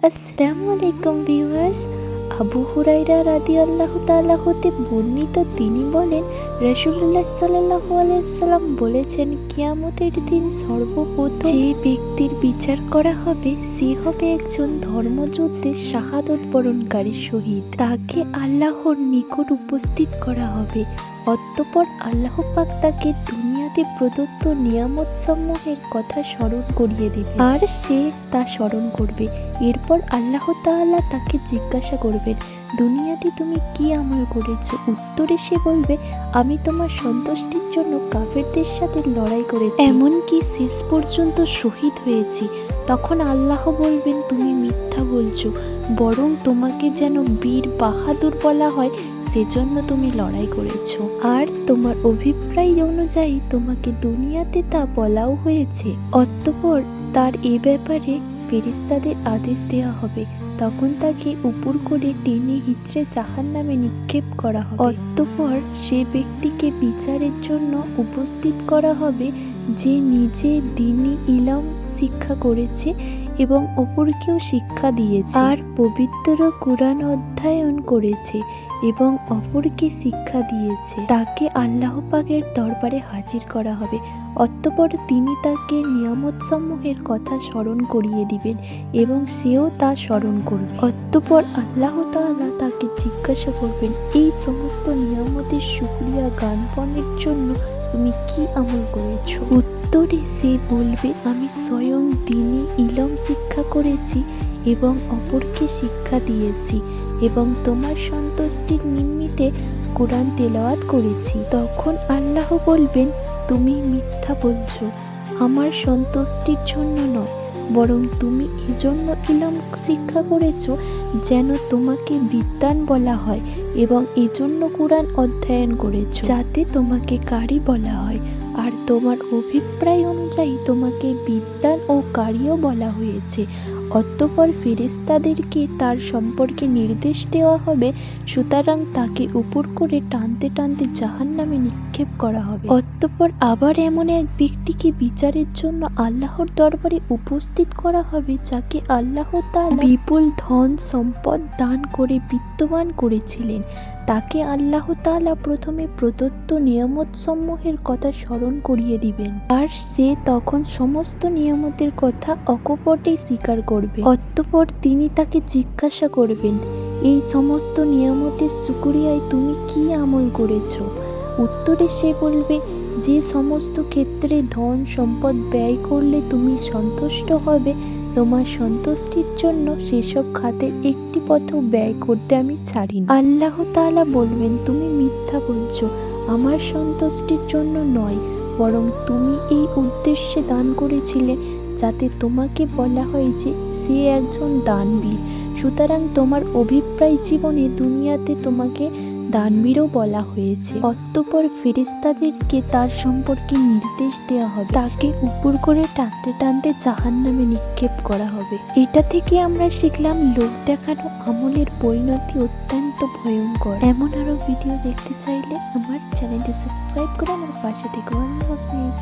আসসালামু আলাইকুম ভিউয়ার্স। আবু হুরায়রা রাদিয়াল্লাহু তাআলা হতে বর্ণিত, তিনি বলেন, রাসূলুল্লাহ সাল্লাল্লাহু আলাইহি ওয়াসাল্লাম বলেছেন, কিয়ামতের দিন সর্বপ্রথম যে ব্যক্তির বিচার করা হবে সে হবে একজন ধর্মযুদ্ধে শাহাদত বরণকারী শহীদ। তাকে আল্লাহর নিকট উপস্থিত করা হবে। অতঃপর আল্লাহ পাক তাকে দুনিয়াতে প্রদত্ত নিয়ামত সমূহের কথা স্মরণ করিয়ে দিবে, আর সে তা স্মরণ করবে। এরপর আল্লাহ তাআলা তাকে জিজ্ঞাসা করবেন, দুনিয়াতে তুমি কি আমল করেছো? উত্তরে সে বলবে, আমি তোমার সন্তুষ্টির জন্য কাফেরদের সাথে লড়াই করেছি, এমনকি শেষ পর্যন্ত শহীদ হয়েছি। তখন আল্লাহ বলবেন, তুমি মিথ্যা বলছো, বরং তোমাকে যেন বীর বাহাদুর বলা হয়, সেজন্য তুমি লড়াই করেছো, আর তোমার অভিপ্রায় অনুযায়ী তোমাকে দুনিয়াতে তা বলাও হয়েছে। অতঃপর তার এ ব্যাপারে ফেরেশতাদের আদেশ দেওয়া হবে। তখন তাকে উপর করে টেনে হিঁচড়ে জাহান্নামে নিক্ষেপ করা হবে। অতঃপর সে ব্যক্তিকে বিচারের জন্য উপস্থিত করা হবে, যে নিজে দ্বীনি ইলম শিক্ষা করেছে এবং অপরকেও শিক্ষা দিয়েছে, আর পবিত্র কুরআন অধ্যয়ন করেছে এবং অপরকে শিক্ষা দিয়েছে। তাকে আল্লাহ পাকের দরবারে হাজির করা হবে। অতঃপর তিনি তাকে নিয়ামত সমূহের কথা স্মরণ করিয়ে দিবেন এবং সেও তা স্মরণ করবে। অতঃপর আল্লাহ তাআলা তাকে জিজ্ঞাসা করবেন, এই সমস্ত নিয়ামতের শুকরিয়া জ্ঞাপনের জন্য তুমি কি আমল করেছো? উত্তরে সে বলবে, আমি স্বয়ং দ্বীনি ইলম শিক্ষা করেছি এবং অপরকে শিক্ষা দিয়েছি এবং তোমার সন্তুষ্টির নিমিত্তে কুরআন তেলাওয়াত করেছি। তখন আল্লাহ বলবেন, তুমি মিথ্যা বলছো, আমার সন্তুষ্টির জন্য নয়, বরং তুমি এজন্য ইলম শিক্ষা করেছো যেন তোমাকে বিদ্বান বলা হয়, এবং এজন্য কুরআন অধ্যয়ন করেছো যাতে তোমাকে কারি বলা হয়, আর তোমার অভিপ্রায় অনুযায়ী তোমাকে বিদ্বান ও কারিও বলা হয়েছে। অতঃপর ফেরেশতাদেরকে তার সম্পর্কে নির্দেশ দেওয়া হবে, সুতরাং তাকে উপর করে টানতে টানতে জাহান্নামে নিক্ষেপ করা হবে। অতঃপর আবার এমন এক ব্যক্তিকে বিচারের জন্য আল্লাহর দরবারে উপস্থিত করা হবে, যাকে আল্লাহ তাআলা বিপুল ধন সম্পদ দান করে বিত্তবান করেছিলেন। তাকে আল্লাহ তাআলা প্রথমে প্রদত্ত নিয়ামত সমূহের কথা স্মরণ করিয়ে দিবেন, আর সে তখন সমস্ত নিয়ামতের কথা অকপটে স্বীকার করবে। অতঃপর তিনি তাকে জিজ্ঞাসা করবেন, এই সমস্ত নিয়ামতের শুকরিয়ায় তুমি কি আমল করেছো? উত্তরে সে বলবে, যে সমস্ত ক্ষেত্রে ধন সম্পদ ব্যয় করলে তুমি সন্তুষ্ট হবে, তোমার সন্তুষ্টির জন্য সেসব খাতের একটি পথও ব্যয় করতে আমি ছাড়িনি। আল্লাহ তাআলা বলবেন, তুমি মিথ্যা বলছো, আমার সন্তুষ্টির জন্য নয়, বরং তুমি এই উদ্দেশ্যে দান করেছিলে যাতে তোমাকে বলা হয় যে সে একজন দানবীর, সুতরাং তোমার অভিপ্রায় জীবনে দুনিয়াতে তোমাকে দানবীরও বলা হয়েছে। অতঃপর ফেরেশতাদেরকে তার সম্পর্কে নির্দেশ দেওয়া হবে, তাকে উপর করে টানতে টানতে জাহান্নামে নিক্ষেপ করা হবে। এটা থেকে আমরা শিখলাম, লোক দেখানো আমলের পরিণতি অত্যন্ত ভয়ঙ্কর। এমন আরো ভিডিও দেখতে চাইলে আমার চ্যানেলটি সাবস্ক্রাইব করে আমার পাশে থেকো। আল্লাহ হাফেজ।